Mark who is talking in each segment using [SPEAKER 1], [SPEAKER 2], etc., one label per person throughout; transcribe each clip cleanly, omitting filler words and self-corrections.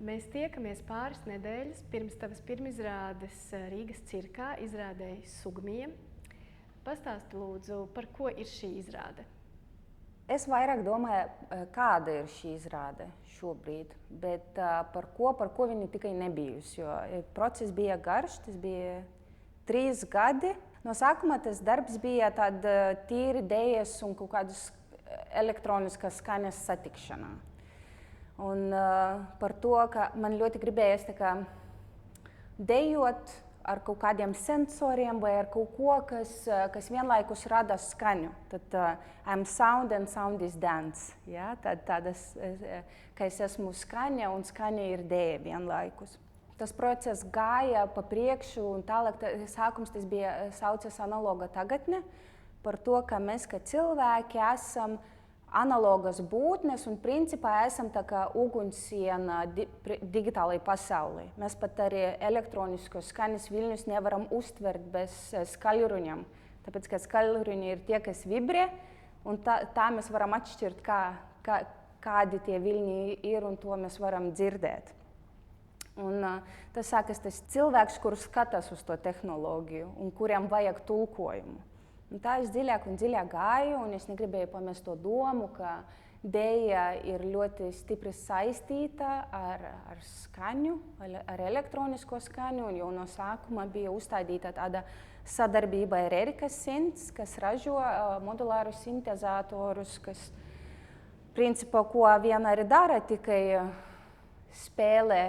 [SPEAKER 1] Mēs tiekamies pāris nedēļas pirms tavas pirmizrādes Rīgas cirkā, izrādē Sugmija. Pastāsti lūdzu, par ko ir šī izrāde?
[SPEAKER 2] Es vairāk domāju, kāda ir šī izrāde šobrīd, bet par ko viņa tikai nebijusi, jo process bija garš, tas bija 3 gadi. No sākuma tas darbs bija tāda tīri dējas un kaut kādas elektroniskas skaņas satikšanā. Un par to, ka man ļoti gribējās dejot ar kaut kādiem sensoriem vai ar kaut ko, kas vienlaikus rada skaņu. Tad I'm sound and sound is dance. Ja? Tādas, ka es esmu skaņa un skaņa ir deja vienlaikus. Tas process gāja pa priekšu un tālāk sākums tas bija saucas analoga tagadne par to, ka mēs kā cilvēki esam analogas būtnes un principā esam tā kā ugunsiena digitālajai pasaulē. Mēs pat arī elektroniskos skaņas viļņus nevaram uztvert bez skaļruņiem, tāpēc ka skaļruņi ir tie, kas vibrē, un tā mēs varam atšķirt, kādi tie viļņi ir, un to mēs varam dzirdēt. Un tas sākas tas cilvēks, kurš skatās uz to tehnoloģiju un kuriem vajag tulkojumu. Un tā es dziļāk un dziļāk gāju, un es negribēju pamest to domu, ka deja ir ļoti stipri saistīta ar skaņu, ar elektronisko skaņu, un jau no sākuma bija uzstādīta tāda sadarbība ar Erika Synths, kas ražo modulārus sintezatorus, kas principā ko viena arī dara, tikai spēlē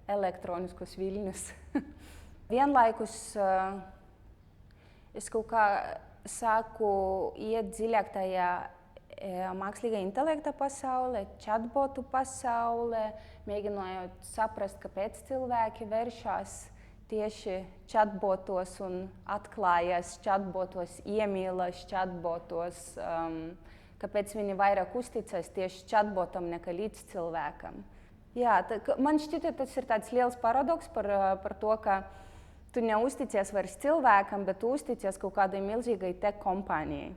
[SPEAKER 2] elektroniskus viļņus. Vienlaikus es kaut kā sāku iet dziļāk tajā mākslīgā intelekta pasaulē, chatbotu pasaulē, mēģinot saprast, kāpēc cilvēki vēršas tieši chatbotos un atklājas chatbotos, iemīlas chatbotos, kāpēc viņi vairāk uzticas tieši chatbotam nekā līdz cilvēkam. Jā, man šķiet, tas ir tāds liels paradoks par to, ka tu neusticies vairs cilvēkam, bet tu uzticies kaut kādai milzīgai tech kompānijai.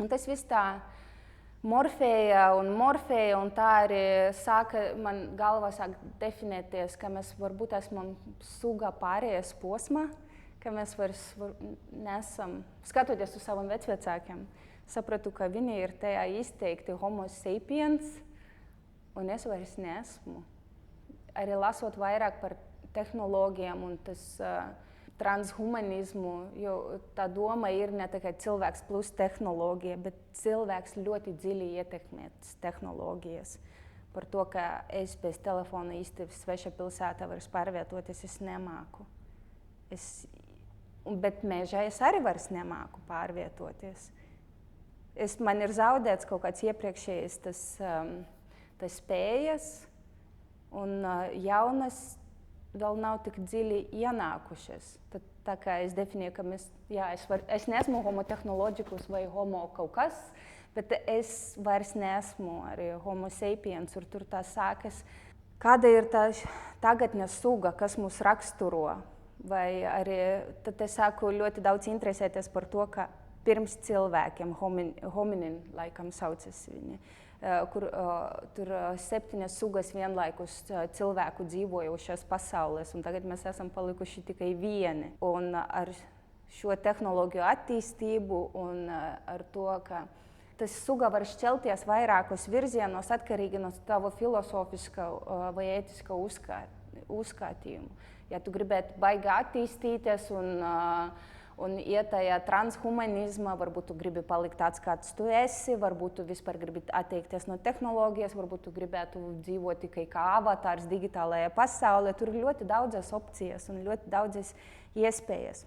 [SPEAKER 2] Un tas viss tā morfēja, un tā arī man galvā sāk definēties, ka mēs varbūt esam suga pārējais posmā, ka mēs vairs nesam, skatoties uz saviem vecvecākiem, sapratu, ka viņi ir tajā izteikti homo sapiens, un es vairs neesmu. Arī lasot vairāk par tehnoloģijām un tas transhumanismu, jo tā doma ir ne tikai cilvēks plus tehnoloģija, bet cilvēks ļoti dziļi ietekmētas tehnoloģijas. Par to, ka es bez telefona īsti sveša pilsētā vairs pārvietoties, es nemāku. Bet mežā es arī vairs nemāku pārvietoties. Man ir zaudēts kaut kāds iepriekšējais tas spējas, un jaunas vēl nav tik dziļi ienākušas. Tad, tā kā es definēju, ka es neesmu homo tehnoloģikus vai homo kaut kas, bet es vairs neesmu arī homo sapiens, un tur tā sākas. Kāda ir tā tagadnes suga, kas mūs raksturo? Vai arī tad es sāku ļoti daudz interesēties par to, ka pirms cilvēkiem, hominin laikam saucas viņi, kur tur 7 sugas vienlaikus cilvēku dzīvojušas pasaulēs, un tagad mēs esam palikuši tikai vieni. Un ar šo tehnoloģiju attīstību un ar to, ka tas suga var šķelties vairākos virzienos atkarīgi no tava filosofiskā vai ētiskā uzskatījuma. Ja tu gribētu baigi attīstīties un iet tajā transhumanismā, varbūt tu gribi palikt tāds, kāds tu esi, varbūt tu vispār gribi atteikties no tehnoloģijas, varbūt tu gribētu dzīvot tikai kā avatārs digitālajā pasaulē. Tur ir ļoti daudzas opcijas un ļoti daudzas iespējas.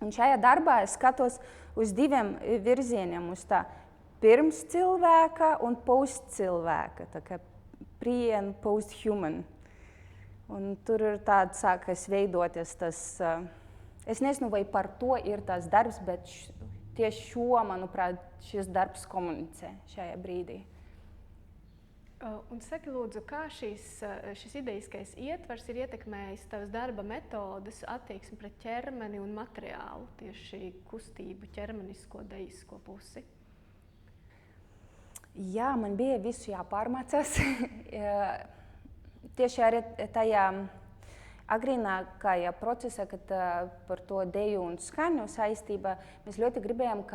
[SPEAKER 2] Un šajā darbā es skatos uz 2 virzieniem, uz tā pirms cilvēka un post cilvēka, tā kā pre and post human. Un tur ir tāds sākas veidoties tas. Es nezinu, vai par to ir tas darbs, bet tieši šo, manuprāt, šis darbs komunicē šajā brīdī.
[SPEAKER 1] Un saki, lūdzu, kā šis ideiskais ietvars ir ietekmējis tavas darba metodes, attieksmi pret ķermeni un materiālu, tieši kustību, ķermenisko, dejisko pusi?
[SPEAKER 2] Jā, man bija visu jāpārmācās. tieši arī tajā agrīnākajā procesā, kad par to deju un skaņu saistībā, mēs ļoti gribējām,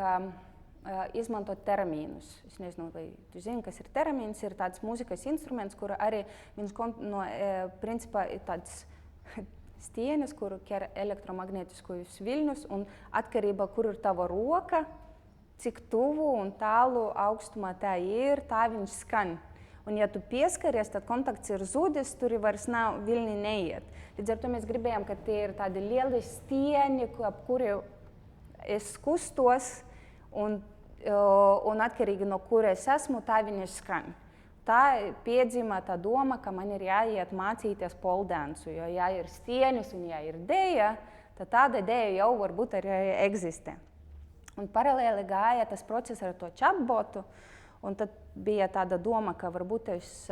[SPEAKER 2] izmantot teramīnus. Es nezinu, vai tu zini, kas ir teramīns. Ir tāds mūzikas instruments, kur arī viņš principā ir tāds stieņas, kuru ķer elektromagnētiskos viļņus, un atkarībā, kur ir tava roka, cik tuvu un tālu augstumā tā ir, tā viņš skan. Un, ja tu pieskaries, tad kontakts ir zudis, tur vairs nav viļņi neiet. Līdz ar to mēs gribējām, ka tie ir tādi lieli stieņi, ap kuri es kustos, un atkarīgi no kur es esmu, tā viņi skan. Tā piedzima tā doma, ka man ir jāiet mācīties poldēnsu, jo ja ir stieņas un ja ir deja, tad tāda deja jau varbūt arī eksistē. Un paralēli gāja tas process ar to chatbotu, un tad bija tāda doma, ka varbūt es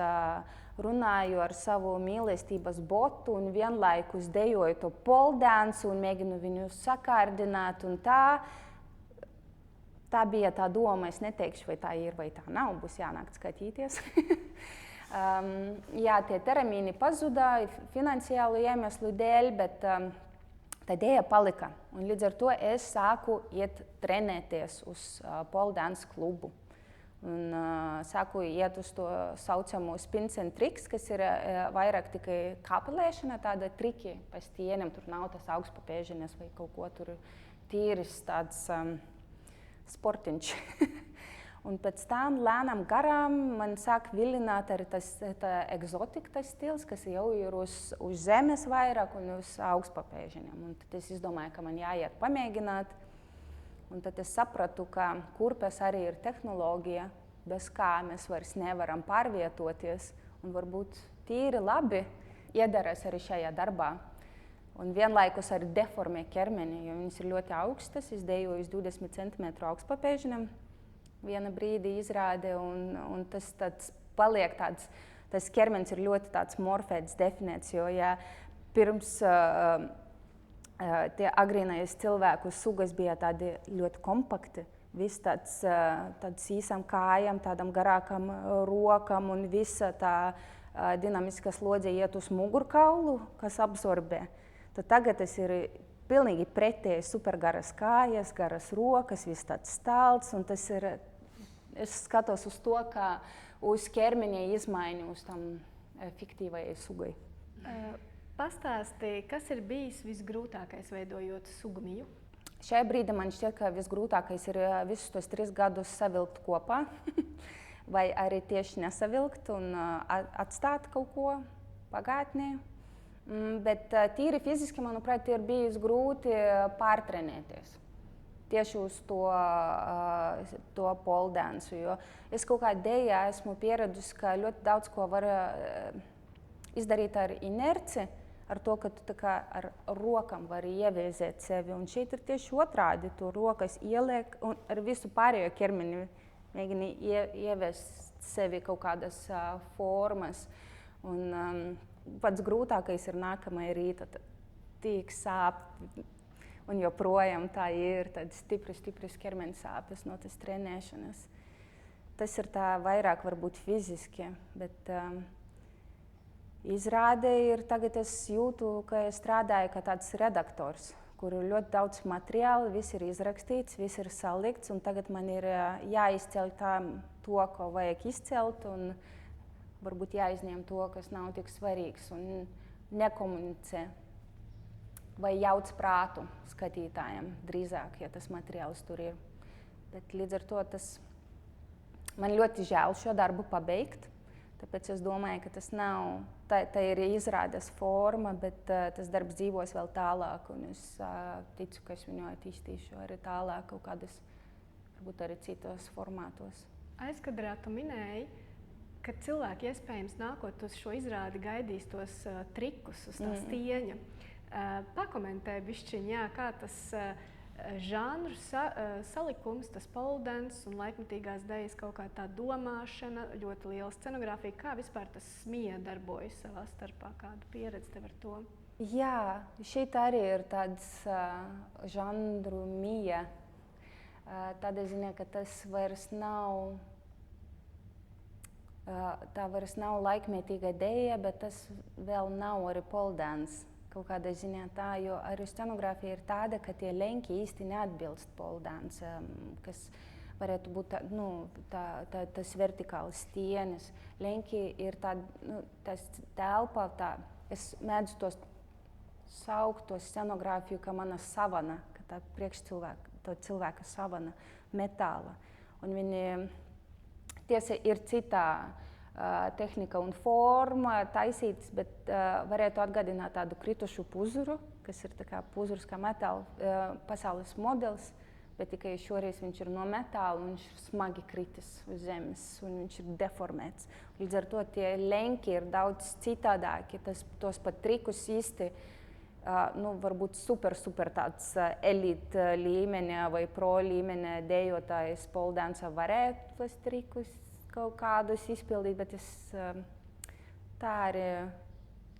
[SPEAKER 2] runāju ar savu mīlestības botu un vienlaikus dejoju to poldēnsu un mēģinu viņu sakārdināt un tā. Tā bija tā doma, es neteikšu, vai tā ir vai tā nav, būs jānāk skatīties. Jā, tie teramīni pazuda finansiālu iemeslu dēļ, bet tā ideja palika. Un līdz ar to es sāku iet trenēties uz poldēnsu klubu. Un sāku iet uz to saucamo spins and tricks, kas ir vairāk tikai kāpelēšana, tāda triki pa stienam, tur nav tas augstpapēžiņas vai kaut ko tur tīris tāds sportiņš. Un pēc tam lēnām garām man sāk vilināt arī tas eksotika, tas stils, kas jau ir uz zemes vairāk un uz augstpapēžiņiem. Un tad es izdomāju, ka man jāiet pamēģināt. Un tad es sapratu, ka kurpes arī ir tehnoloģija, bez kā mēs vairs nevaram pārvietoties un varbūt tīri labi iedarās arī šajā darbā. Un vienlaikus arī deformē ķermeni, jo viņas ir ļoti augstas. Es dejoju uz 20 cm augstpapēžiņam. Viena brīdi izrāde, un tas paliek tāds, tas ķermenis ir ļoti tāds morfēts, definēts, jo ja pirms tie agrīnais cilvēku sugas bija tādi ļoti kompakti, viss tāds īsam kājam, tādam garākam rokam un visa tā dinamiskā slodze iet uz mugurkaulu, kas absorbē. Tad tagad tas ir pilnīgi pretēji, supergaras kājas, garas rokas, viss tāds stalts, un tas ir, es skatos uz to, kā uz ķermeņa izmaiņu uz tam fiktīvajai sugai.
[SPEAKER 1] Pastāstīja, kas ir bijis visgrūtākais veidojot sugumiju?
[SPEAKER 2] Šajā brīdī man šķiet, ka visgrūtākais ir visus tos 3 gadus savilkt kopā, vai arī tieši nesavilkt un atstāt kaut ko pagātnē. Bet tīri fiziski, manuprāt, ir bijis grūti pārtrenēties tieši uz to poldēnsu, jo es kaut kā dejā esmu pieradusi, ka ļoti daudz ko var izdarīt ar inerci, ar to, ka tu tā kā ar rokam vari ieviezēt sevi. Un šeit ir tieši otrādi, tu rokas ieliek un ar visu pārējo ķermeni mēģini ieviest sevi kaut kādas formas. Un pats grūtākais ir nākamajā rīta, tik sāp, un joprojām tā ir stipras ķermeņa sāpes no tas trenēšanas. Tas ir tā vairāk varbūt fiziski, bet izrāde ir, tagad es jūtu, ka es strādāju kā tāds redaktors, kur ir ļoti daudz materiāla, viss ir izrakstīts, viss ir salikts, un tagad man ir jāizceļ to, ko vajag izcelt, un varbūt jāizņem to, kas nav tik svarīgs, un nekomunicē vai jauc prātu skatītājiem drīzāk, ja tas materiāls tur ir. Bet līdz ar to man ļoti žēl šo darbu pabeigt, tāpēc es domāju, ka tas nav, tā ir izrādes forma, bet tas darbs dzīvos vēl tālāk, un es ticu, ka es viņu attīstīšu arī tālāk kaut kādas, varbūt arī citos formātos.
[SPEAKER 1] Aizkadrā tu minēji, ka cilvēki iespējams nākot uz šo izrādi gaidīs tos trikus uz tā stieņa. Pakomentē bišķiņ, kā tas žanru salikums, tas poldens un laikmetīgās dejas kaut kā tā domāšana, ļoti liela scenogrāfija. Kā vispār tas smija darbojas savā starpā? Kādu pieredzi tev ar to?
[SPEAKER 2] Jā, šeit arī ir tāds žanru mija. Tādā ziņā, ka tas vairs nav tā vairs nav laikmetīga deja, bet tas vēl nav arī poldāns. Kaut kādā ziņā tā, jo arī scenogrāfija ir tāda, ka tie leņķi īsti neatbilst poldāns, kas varētu būt tas vertikāls stieņas. Leņķi ir tas telpa, es mēdzu tos saukt to scenogrāfiju, ka mana savana, ka tā cilvēka savana metāla. Un viņi tiesa ir citā tehnika un forma taisītas, bet varētu atgādināt tādu kritušu puzuru, kas ir tā kā puzurs kā metāla pasaules modelis, bet tikai šoreiz viņš ir no metāla un viņš ir smagi kritis uz zemes un viņš ir deformēts. Līdz ar to tie leņķi ir daudz citādāki, tos pat trikus īsti, varbūt super tāds elite līmeņa vai pro līmeņa dejotājs poldānsa varētu tos trikus kaut kādus izpildīt, bet es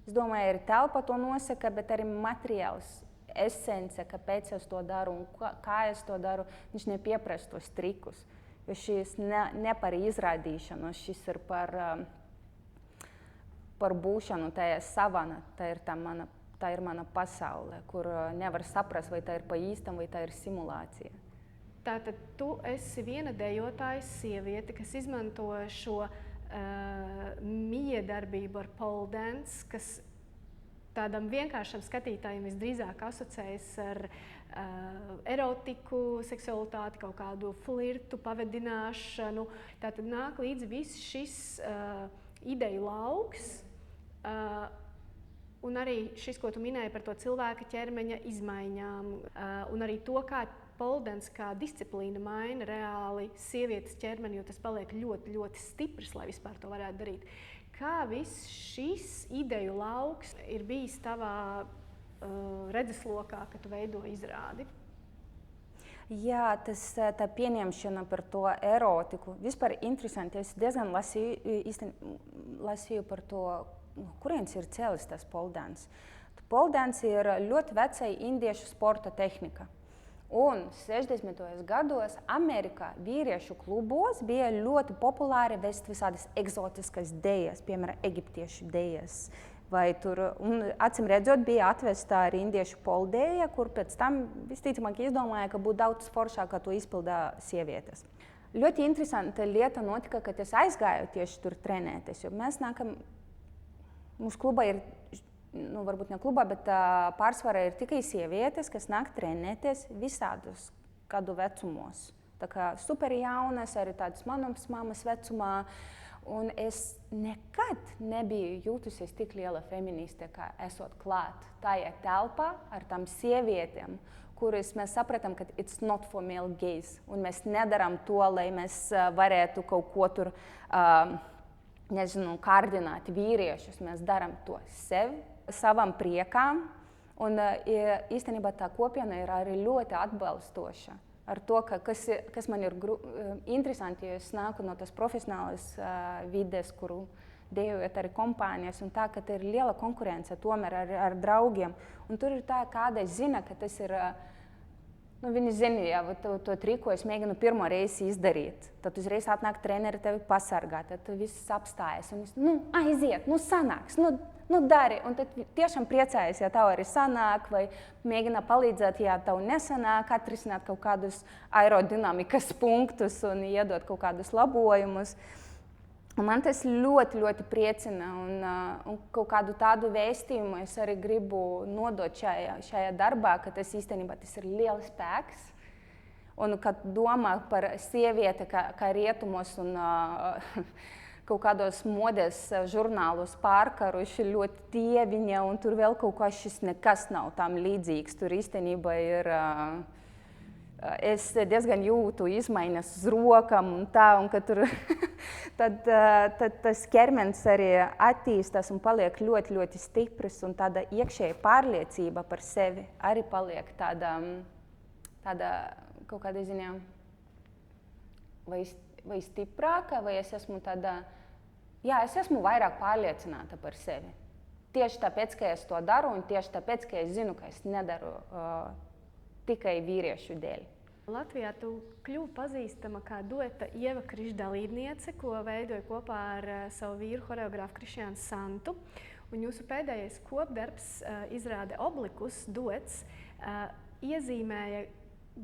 [SPEAKER 2] domāju, arī telpa to nosaka, bet arī materiāls, esence, kāpēc es to daru un kā es to daru, viņš nepieprasa tos trikus. Jo šis ne par izrādīšanu, šis ir par būšanu tajā savana, tā ir mana pasaule, kur nevar saprast, vai tā ir pa īstam, vai tā ir simulācija.
[SPEAKER 1] Tātad tu esi viena dejotāja sieviete, kas izmanto šo miedarbību ar pole dance, kas tādam vienkāršam skatītājam visdrīzāk asociējas ar erotiku, seksualitāti, kaut kādu flirtu, pavedināšanu. Tātad nāk līdzi viss šis ideju lauks, un arī šis, ko tu minēji par to cilvēka ķermeņa izmaiņām, un arī to, kā pole dance kā disciplīna maina reāli sievietes ķermeni, jo tas paliek ļoti, ļoti stiprs, lai vispār to varētu darīt. Kā viss šis ideju lauks ir bijis tavā redzeslokā, kad tu veido izrādi?
[SPEAKER 2] Jā, tā pieņemšana par to erotiku. Vispār interesanti, es diezgan lasīju par to, kurienes ir cēlis tas pole dance. Pole dance ir ļoti vecai indiešu sporta tehnika. Un 60. gados Amerikā vīriešu klubos bija ļoti populāri vest visādas eksotiskas dejas, piemēram, eģiptiešu dejas. Acīm redzot, bija atvesta arī indiešu poldeja, kur pēc tam visticamāk izdomāja, ka būtu daudz foršāk, ka to izpildā sievietes. Ļoti interesanta lieta notika, kad es aizgāju tieši tur trenēties, jo mēs nākam, mūsu kluba ir, varbūt ne klubā, bet pārsvarā ir tikai sievietes, kas nāk trenēties visādus gadu vecumos. Tā kā super jaunas, arī tādas manas mammas vecumā. Un es nekad nebiju jūtusies tik liela feministe, kā esot klāt tajā telpā ar tām sievietēm, kuras mēs sapratām, ka it's not for male gaze. Un mēs nedaram to, lai mēs varētu kaut ko tur, kārdināt vīriešus. Mēs daram to sevi, savam priekām. Un īstenībā tā kopiena ir arī ļoti atbalstoša. Ar to, kas man ir interesanti, jo es nāku no tās profesionālas vides, kuru dejojot arī kompānijas, un tā, ka ir liela konkurence tomēr ar draugiem. Un tur ir tā, kāda zina, ka tas ir, viņi zina, ja to triku es mēģinu pirmo reizi izdarīt. Tad uzreiz atnāk treneri tevi pasargāt, tad viss apstājas. Un aiziet, sanāks, dari. Un tad tiešām priecājas, ja tev arī sanāk, vai mēģina palīdzēt, ja tev nesanāk, atrisināt kaut kādus aerodinamikas punktus un iedot kaut kādus labojumus. Un man tas ļoti, ļoti priecina, un kaut kādu tādu vēstījumu es arī gribu nodot šajā darbā, ka tas īstenībā tas ir liels spēks. Un kad domā par sievieti, kā rietumos un kaut kādos modes žurnālos pārkaruši ļoti dieviņa, un tur vēl kaut kā šis nekas nav tam līdzīgs. Tur īstenībā ir... Es diezgan jūtu izmaiņas uz rokām un tā, un ka tur tad tas ķermenis arī attīstās un paliek ļoti, ļoti stiprs, un tāda iekšēja pārliecība par sevi arī paliek tāda kaut kāda ziņā vai stiprāka, vai es esmu tāda, es esmu vairāk pārliecināta par sevi. Tieši tāpēc, ka es to daru, un tieši tāpēc, ka es zinu, ka es nedaru tikai vīriešu dēļ.
[SPEAKER 1] Latvijā tu kļuvi pazīstama kā dueta Ieva Kriša dalībniece, ko veidoja kopā ar savu vīru choreogrāfu Krišjānu Santu. Un jūsu pēdējais kopdarbs, izrāde Oblikus duets, iezīmēja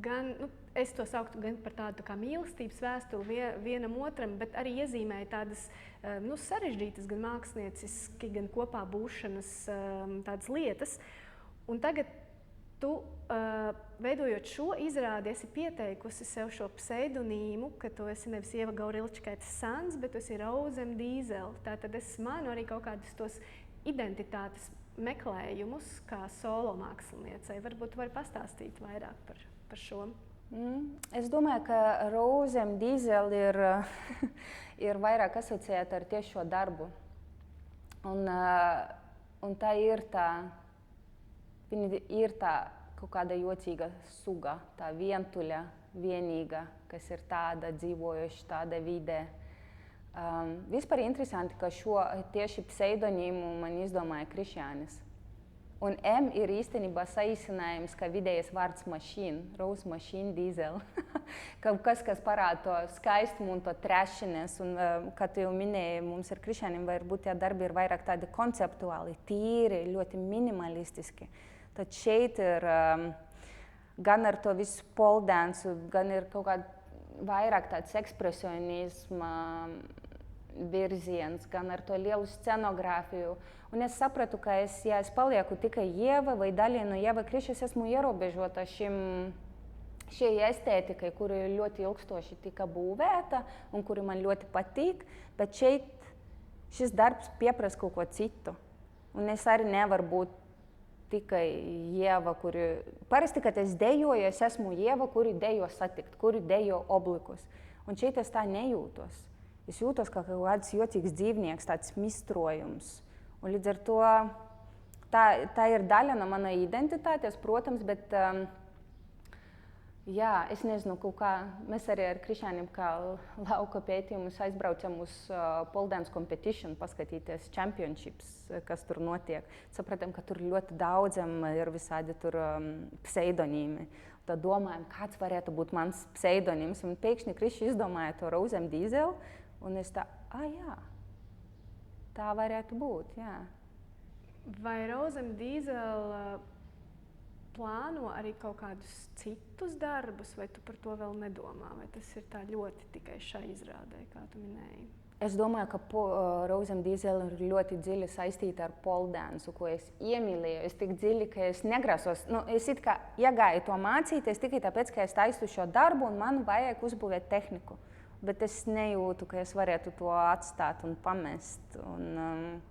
[SPEAKER 1] gan, es to sauktu gan par tādu kā mīlestības vēstuli vienam otram, bet arī iezīmēja tādas sarežģītas, gan mākslinieciski, gan kopā būšanas tādas lietas. Un tagad tu, veidojot šo izrādi, esi pieteikusi sev šo pseidonīmu, ka tu esi nevis Ieva Gaurilčikaite Sans, bet tu esi Rose Dīzele. Tātad es manu arī kaut kādus tos identitātes meklējumus kā solo māksliniecei. Varbūt tu vari pastāstīt vairāk par šo.
[SPEAKER 2] Es domāju, ka Rose Dīzele ir vairāk asociēta ar tieši šo darbu. Un tā ir tā, viņa ir tā kaut kāda jocīga suga, tā vientuļa, vienīga, kas ir tāda dzīvojuša, tāda vidē. Vispār interesanti, ka šo tieši pseidonīmu man izdomāja Krišjānis. Un M ir īstenībā saīsinājums, kā vidējais vārds mašīna, Rose Machine Dīzele. Kaut kas parāda to skaistumu un to trešines. Un, kā tu jau minēji, mums ar Krišjānim varbūt tie darbi ir vairāk tādi konceptuāli, tīri, ļoti minimalistiski. Tad šeit ir gan ar to visu poldēnsu, gan ir kaut kāda vairāk tāds ekspresionisma virziens, gan ar to lielu scenogrāfiju. Un es sapratu, ka ja es palieku tikai Ieva vai daļai no Ieva Krišas, esmu ierobežota šai estētikai, kuri ļoti ilgstoši tika būvēta un kuri man ļoti patīk, bet šeit šis darbs pieprasa kaut ko citu. Un es arī nevaru būt tikai Ieva, kuri... Parasti, kad es dejoju, es esmu Ieva, kuri dejo satikt, kuri dejo Oblikus. Un šeit es tā nejūtos. Es jūtos kā kaut kāds jocīgs dzīvnieks, tāds mistrojums. Un līdz ar to tā ir daļa no mana identitātes, protams, bet jā, es nezinu, kaut kā mēs arī ar Krišjānim kā lauka pētījumus aizbraucam uz pole dance competition, paskatīties championships, kas tur notiek. Sapratam, ka tur ļoti daudzam ir visādi tur pseidonīmi. Tad domājam, kāds varētu būt mans pseidonīms. Un pēkšņi Kriša izdomāja to Rose Dīzele, un es tā, jā. Tā varētu būt, jā.
[SPEAKER 1] Vai Rose Dīzele plāno arī kaut kādus citus darbus, vai tu par to vēl nedomā? Vai tas ir tā ļoti tikai šai izrādē, kā tu minēji?
[SPEAKER 2] Es domāju, ka Rose Dīzele ir ļoti dziļi saistīta ar pole dance, ko es iemīlēju. Es tik dziļi, ka es negrasos. Es it kā iegāju to mācīties tikai tāpēc, ka es taisu šo darbu un man vajag uzbūvēt tehniku. Bet es nejūtu, ka es varētu to atstāt un pamest. Un,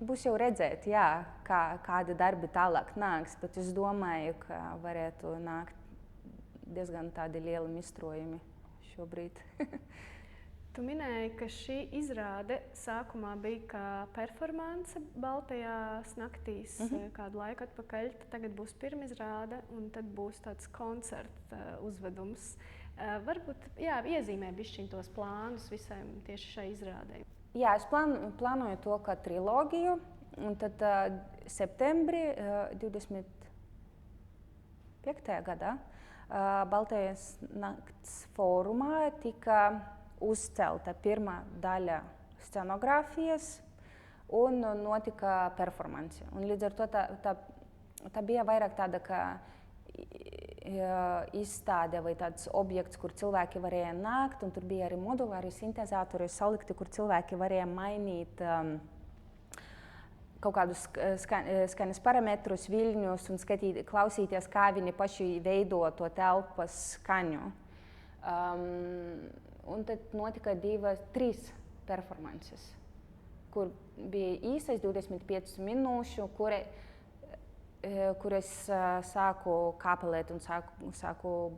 [SPEAKER 2] būs jau redzēt, jā, kādi darbi tālāk nāks, bet es domāju, ka varētu nākt diezgan tādi lieli mistrojumi šobrīd.
[SPEAKER 1] Tu minēji, ka šī izrāde sākumā bija kā performance Baltajās naktīs kādu laiku atpakaļ. Tagad būs pirmizrāde un tad būs tāds koncerta uzvedums. Varbūt iezīmē bišķiņ tos plānus visiem tieši šai izrādei.
[SPEAKER 2] Jā, es plānoju to kā trilogiju. Un tad septembrī 25. gadā Baltajās nakts fórumā tika uzcelta pirmā daļa scenogrāfijas un notika performance. Un līdz ar to tā bija vairāk tāda kā izstāde vai tāds objekts, kur cilvēki varēja nākt, un tur bija arī modulāri sintēzatori salikti, kur cilvēki varēja mainīt kaut kādus skaņas parametrus, viļņus un klausīties, kā viņi paši veido to telpas skaņu. Un tad notika 3 performances, kur bija īsais 25 minūšu, kur es sāku kāpelēt un sāku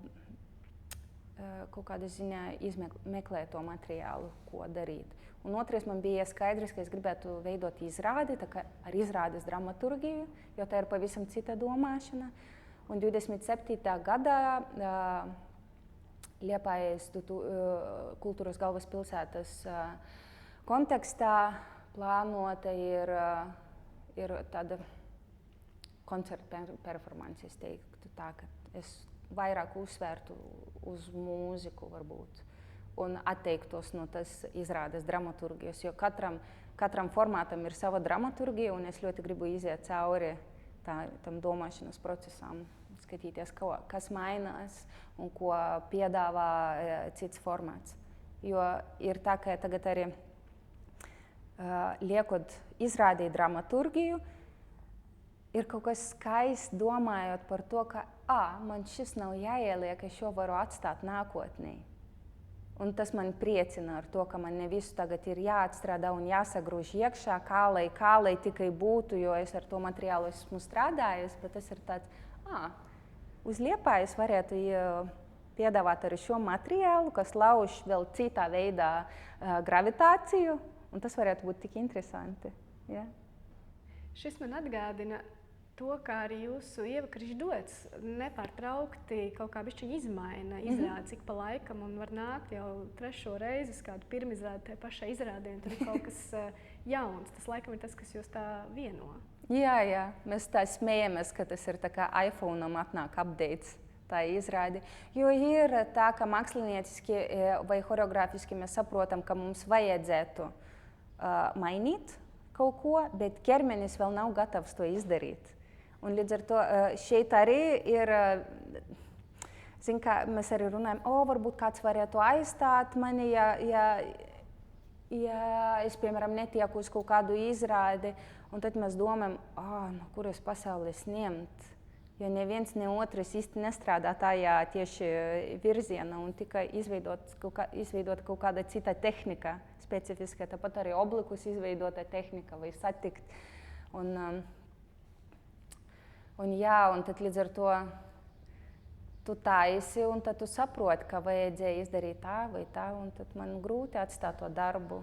[SPEAKER 2] kaut kādā ziņā meklēt to materiālu, ko darīt. Un otrais man bija skaidrs, ka es gribētu veidot izrādi, tā kā ar izrādes dramaturgiju, jo tā ir pavisam cita domāšana. Un 27. gadā Liepājas kultūras galvaspilsētas kontekstā plānota ir tāda koncertu performanci, es teiktu tā, ka es vairāk uzsvērtu uz mūziku varbūt un atteiktos no tas izrādes dramaturgijas, jo katram formātam ir sava dramaturgija, un es ļoti gribu iziet cauri tam domāšanas procesam, skatīties, kas mainās un ko piedāvā cits formāts. Jo ir tā, ka tagad arī liekot izrādīt dramaturgiju, ir kaut kas skaists domājot par to, ka man šis nav jāieliek, es šo varu atstāt nākotnē. Un tas man priecina ar to, ka man ne visu tagad ir jāatstrādā un jāsagrūž iekšā, kā lai tikai būtu, jo es ar to materiālu esmu strādājis, bet tas ir tāds, uz Liepājas varētu piedāvāt arī šo materiālu, kas lauž vēl citā veidā gravitāciju, un tas varētu būt tik interesanti. Ja?
[SPEAKER 1] Šis man atgādina to, kā arī jūsu ievakrišu duets nepārtraukti kaut kā bišķiņ izmaina izrādi cik pa laikam, un var nākt jau 3. reizi uz kādu pirmizrādi tai pašai izrādē, un tur ir kaut kas jauns. Tas laikam ir tas, kas jūs tā vieno.
[SPEAKER 2] Jā, mēs tā smējamies, ka tas ir tā kā iPhone-am atnāk updates. Tā izrādi. Jo ir tā, ka mākslinieciski vai choreogrāfiski mēs saprotam, ka mums vajadzētu mainīt kaut ko, bet ķermenis vēl nav gatavs to izdarīt. Un līdz ar to šeit arī ir, kā mēs arī runājam, varbūt kāds varētu aizstāt mani, ja es, piemēram, netieku uz kaut kādu izrādi, un tad mēs domājam, no kuras pasaules ņemt. Jo neviens, ne otrs īsti nestrādā tajā tieši virzienā un tikai izveidot kaut kāda cita tehnika specifiska, tāpat arī oblikus izveidota tehnika vai satikt. Un tad līdz ar to tu taisi un tad tu saproti, ka vajadzēja izdarīt tā vai tā, un tad man grūti atstāt to darbu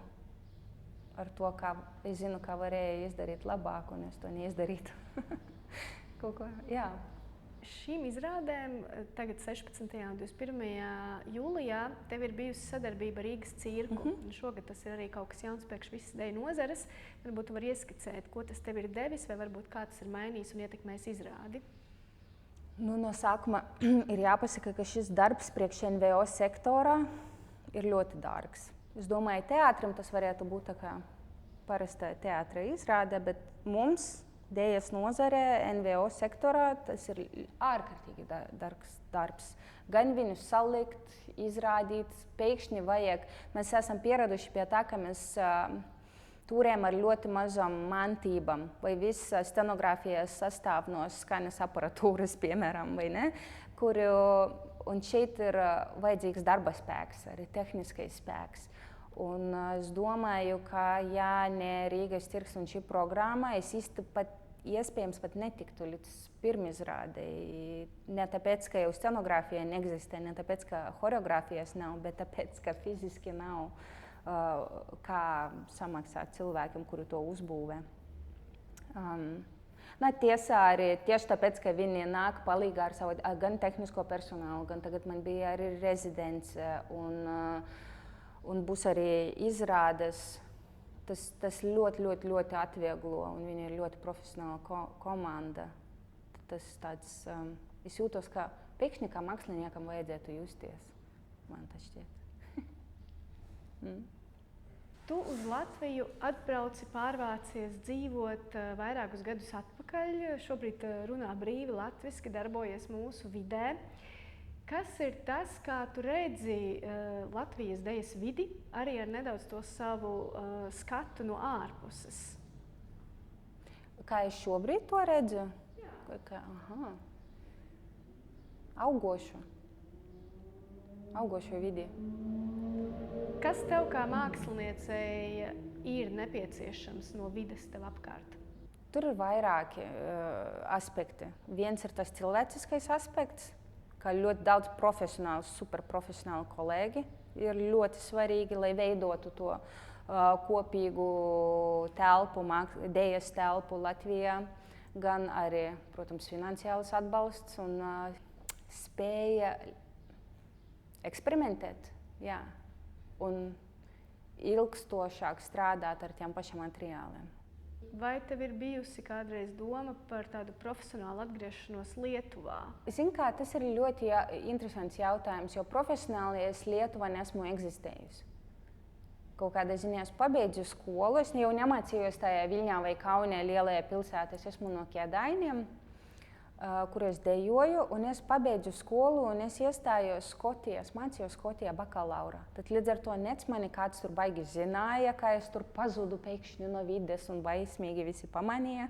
[SPEAKER 2] ar to, kā es zinu, kā varēju izdarīt labāk, un es to neizdarītu. Kaut ko, jā.
[SPEAKER 1] Šīm izrādēm tagad 16. un 21. jūlijā tev ir bijusi sadarbība ar Rīgas cirku. Šogad tas ir arī kaut kas jauns priekš visas deju nozares. Varbūt tu vari ieskicēt, ko tas tev ir devis, vai varbūt kā tas ir mainījis un ietekmējis izrādi?
[SPEAKER 2] No sākuma ir jāpasaka, ka šis darbs priekš NVO sektorā ir ļoti dārgs. Es domāju, teātrim tas varētu būt tā kā parasta teātra izrāde, bet mums Dējas nozarē, NVO sektorā, tas ir ārkārtīgi darbs. Gan viņus salikt, izrādīt, pēkšņi vajag. Mēs esam pieraduši pie tā, ka mēs turējam ar ļoti mazām mantībām, vai viss scenogrāfijas sastāv no skaņas aparatūras, piemēram, vai ne? Un šeit ir vajadzīgs darba spēks, arī tehniskais spēks. Un es domāju, ka ja ne Rīgas cirks un šī programma, es īsti iespējams pat netiktu līdz pirmizrādei. Ne tāpēc, ka jau scenogrāfija neexistē, ne tāpēc, ka choreogrāfijas nav, bet tāpēc, ka fiziski nav kā samaksāt cilvēkiem, kuri to uzbūvē. Tiesā arī tieši tāpēc, ka viņi nāk palīgā ar savu gan tehnisko personālu, gan tagad man bija arī rezidence un būs arī izrādes. Tas ļoti atvieglo, un viņi ir ļoti profesionāla komanda. Es jūtos, ka pēkšņi kā māksliniekam vajadzētu justies. Man tas šķiet.
[SPEAKER 1] Tu uz Latviju atbrauci, pārvācies dzīvot vairākus gadus atpakaļ. Šobrīd runā brīvi latviski, darbojies mūsu vidē. Kas ir tas, kā tu redzi Latvijas dejas vidi, arī ar nedaudz to savu skatu no ārpuses?
[SPEAKER 2] Kā es šobrīd to redzu? Augošo vidi.
[SPEAKER 1] Kas tev kā māksliniecei ir nepieciešams no vides tev apkārt?
[SPEAKER 2] Tur ir vairāki aspekti. Viens ir tas cilvēciskais aspekts, ka ļoti daudz profesionālu, superprofesionālu kolēģi ir ļoti svarīgi, lai veidotu to kopīgu telpu, dejas telpu Latvijā, gan arī, protams, finansiāls atbalsts un spēja eksperimentēt, un ilgstošāk strādāt ar tiem pašiem materiāliem.
[SPEAKER 1] vai tev ir bijusi kādreiz doma par tādu profesionālu atgriešanos Lietuvā?
[SPEAKER 2] Zinu, kā tas ir ļoti interesants jautājums, jo profesionāli es Lietuvā nesmu eksistējusi. Kaut kādā ziņā es pabeidzu skolu, es jau nemācījos tajā Viļņā vai Kaunē lielajā pilsētā. Es esmu no Kēdainiem, kur es dejoju, un es pabeidzu skolu un es iestājos Skotijā, mācījos Skotijā bakalaurā. Tad līdz ar to nec mani kāds tur baigi zināja, ka es tur pazudu pēkšņi no vides un baismīgi visi pamanīja.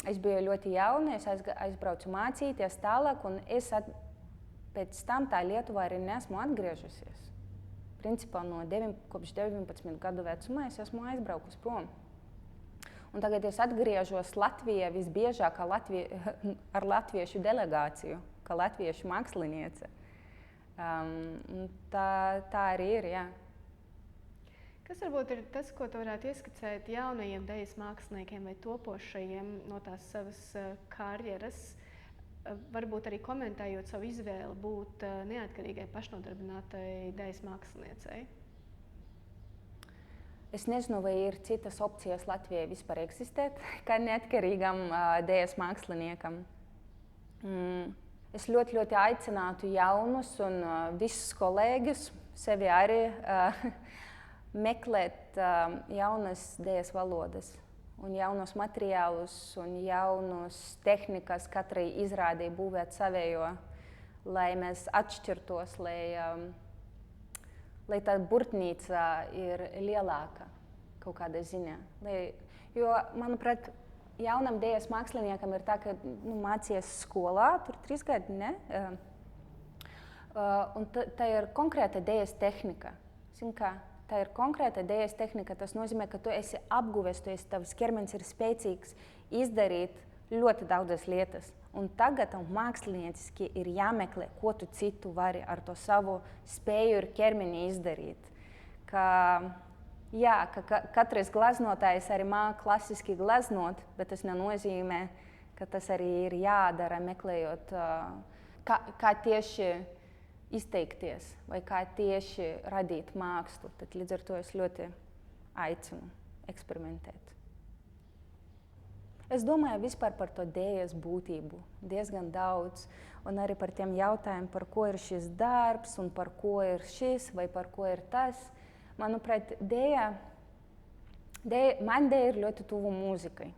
[SPEAKER 2] Es biju ļoti jauna, es aizbraucu mācīties tālāk, un es pēc tam tā Lietuvā arī nesmu atgriežusies. Principā kopš 19 gadu vecumā es esmu aizbraukus prom. Un tagad es atgriežos Latvijā visbiežāk ar latviešu delegāciju, kā latviešu māksliniece. Tā arī ir, jā.
[SPEAKER 1] Kas varbūt ir tas, ko tu varētu ieskicēt jaunajiem dejas māksliniekiem vai topošajiem no tās savas karjeras, varbūt arī komentējot savu izvēli būt neatkarīgai pašnodarbinātai dejas māksliniecei?
[SPEAKER 2] Es nezinu, vai ir citas opcijas Latvijai vispār eksistēt, kā neatkarīgam dejas māksliniekam. Es ļoti aicinātu jaunus un visus kolēģus, sevi arī, meklēt jaunas dejas valodas un jaunos materiālus un jaunos tehnikas katrai izrādei būvēt savējo, lai mēs atšķirtos, lai tā burtnīca ir lielāka kaut kādā ziņā. Jo, manuprāt, jaunam dejas māksliniekam ir tā, ka mācies skolā, tur 3 gadi, ne? Un tā ir konkrēta dejas tehnika. Zin kā? Tā ir konkrēta dejas tehnika. Tas nozīmē, ka tu esi apguves, tavs ķermenis ir spēcīgs izdarīt ļoti daudzas lietas. Un tagad mākslinieciski ir jāmeklē, ko tu citu vari ar to savu spēju ir ķermeni izdarīt. Ka katrs glaznotājs arī māca klasiski glaznot, bet tas nenozīmē, ka tas arī ir jādara, meklējot, kā tieši izteikties vai kā tieši radīt mākslu. Tad līdz ar to es ļoti aicinu eksperimentēt. Es domāju vispār par to dejas būtību diezgan daudz, un arī par tiem jautājumiem, par ko ir šis darbs, un par ko ir šis, vai par ko ir tas. Manuprāt, man deja ir ļoti tuvu mūzikai.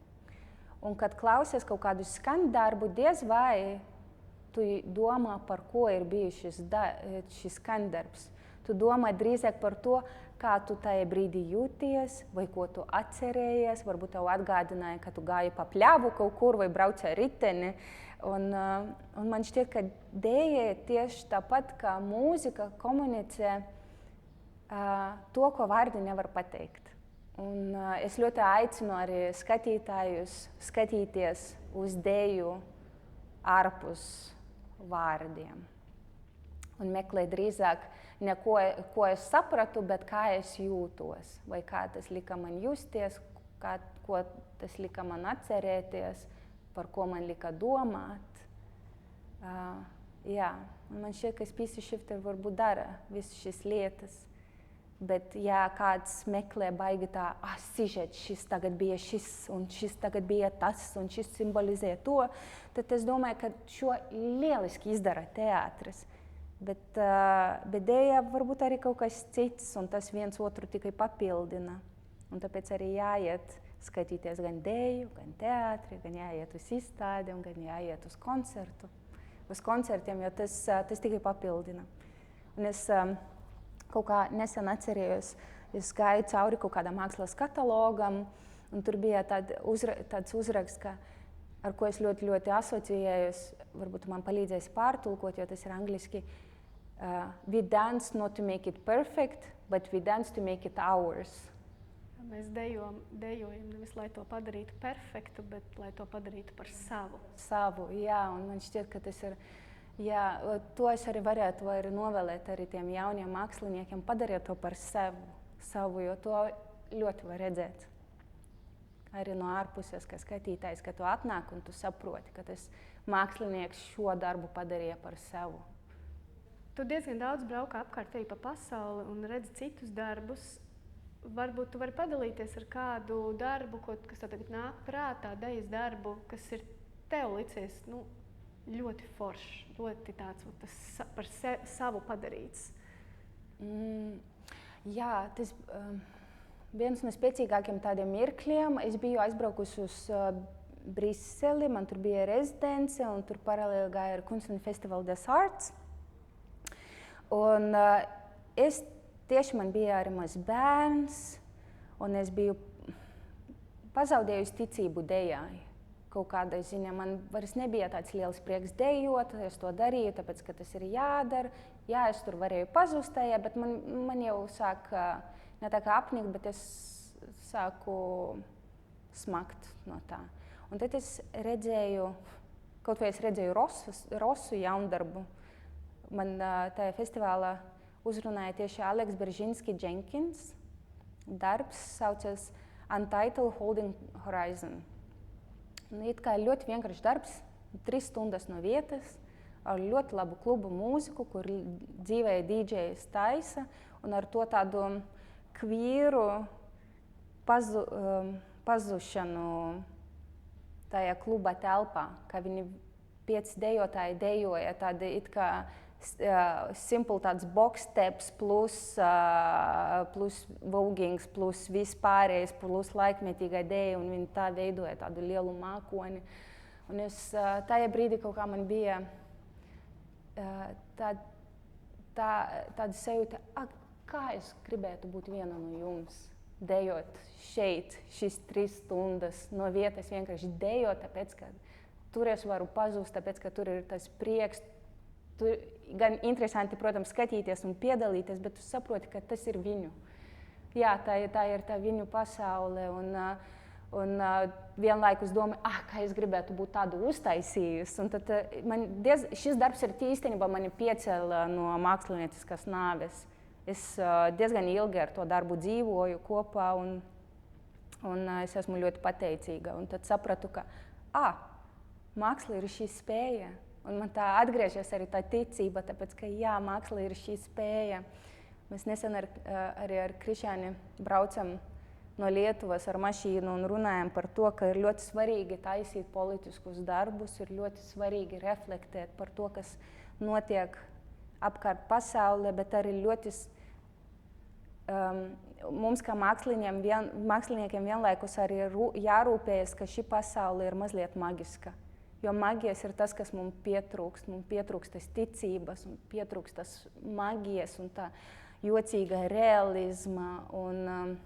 [SPEAKER 2] Un, kad klausies kaut kādu skandarbu, diez vai tu domā, par ko ir bijis šis skandarbs. Tu domā drīzāk par to, kā tu tajā brīdī jūties, vai ko tu atcerējies. Varbūt tev atgādināja, ka tu gāji pa pļavu kaut kur vai brauci ar riteni. Un man šķiet, ka deja tieši tāpat kā mūzika komunicē to, ko vārdi nevar pateikt. Un es ļoti aicinu arī skatītājus skatīties uz deju ārpus vārdiem. Un meklēt drīzāk ne ko es sapratu, bet kā es jūtos. Vai kā tas lika man justies, ko tas lika man atcerēties, par ko man lika domāt. Man šķiet, ka Species Shifter varbūt dara visas šīs lietas. Bet, ja kāds meklē baigi tā, sižets, šis tagad bija šis, un šis tagad bija tas, un šis simbolizē to, tad es domāju, ka šo lieliski izdara teātris. Bet deja varbūt arī kaut kas cits, un tas viens otru tikai papildina. Un tāpēc arī jāiet skatīties gan deju, gan teātri, gan jāiet uz izstādi, un gan jāiet uz koncertiem, jo tas tikai papildina. Un es kaut kā nesen atcerējos, es gāju cauri kaut kādam mākslas katalogam, un tur bija tāds uzraksts, ar ko es ļoti asociējos, varbūt man palīdzēs pārtulkot, jo tas ir angliski. We dance not to make it perfect, but we dance to make it ours.
[SPEAKER 1] Mēs dejojam nevis, lai to padarītu perfektu, bet lai to padarītu par savu.
[SPEAKER 2] Savu, jā, un man šķiet, ka tas ir. Jā, to es arī varētu novēlēt arī tiem jauniem māksliniekiem, padarīt to par savu, jo to ļoti var redzēt. Arī no ārpuses, ka skatītājs, ka tu atnāk un tu saproti, ka tas mākslinieks šo darbu padarīja par savu.
[SPEAKER 1] Tu diezgan daudz brauki apkārt pa pasauli un redzi citus darbus. varbūt tu vari padalīties ar kādu darbu, kas tev tagad nāk prātā, dejas darbu, kas ir tev licies ļoti foršs, ļoti tāds par savu padarīts.
[SPEAKER 2] Jā, tas viens no spēcīgākiem tādiem mirkļiem. Es biju aizbraukusi uz Briseli, man tur bija rezidence, un tur paralēli gāja ar Kunst un Festival des Arts. Un man bija arī mazs bērns, un es biju pazaudējusi ticību dejai. Kaut kādā ziņā man vairs nebija tāds liels prieks dejot, es to darīju, tāpēc, ka tas ir jādara. Jā, es tur varēju pazust tajā, bet man jau sāk ne tā kā apnikt, bet es sāku smakt no tā. Un tad es redzēju, kaut vai es redzēju Rosu jaundarbu. Man tajā festivālā uzrunāja tieši Aleks Beržinski-Jenkins. Darbs saucas Untitled Holding Horizon. It kā ļoti vienkāršs darbs, 3 stundas no vietas, ar ļoti labu klubu mūziku, kur dzīvēja DJs taisa, un ar to tādu kvīru pazušanu tajā kluba telpā, ka viņi 5 dejotāji dejoja tādi it kā simple tāds box steps plus vogings, plus vispārējais, plus laikmetīgai deja, un viņi tā veidoja tādu lielu mākoni. Un es tajā brīdī kaut kā man bija tāda sajūta, kā es gribētu būt viena no jums, dejot šeit, šīs 3 stundas no vietas vienkārši dejot, tāpēc, ka tur es varu pazust, tāpēc, ka tur ir tas prieks. Tur gan interesanti, protams, skatīties un piedalīties, bet tu saproti, ka tas ir viņu. Jā, tā ir tā viņu pasaule, un vienlaikus domāju, kā es gribētu būt tādu uztaisījusi. Un tad šis darbs ir īstenībā mani piecēla no mākslinieciskas nāves. Es diezgan ilgi ar to darbu dzīvoju kopā, un es esmu ļoti pateicīga. Un tad sapratu, ka māksla ir šī spēja. Un man tā atgriežas arī tā ticība, tāpēc, ka jā, māksla ir šī spēja. Mēs nesen arī ar Krišāni braucam no Lietuvas ar mašīnu un runājam par to, ka ir ļoti svarīgi taisīt politiskus darbus, ir ļoti svarīgi reflektēt par to, kas notiek apkārt pasaulē, bet arī ļoti mums kā māksliniekiem vienlaikus arī jārūpējas, ka šī pasaule ir mazliet magiska. Jo maģijas ir tas, kas mums pietrūkst. Mums pietrūkst tas ticības, un pietrūkst tas maģijas un tā jocīga realisma. Un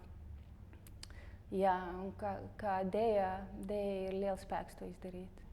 [SPEAKER 2] kā deja ir liels spēks to izdarīt.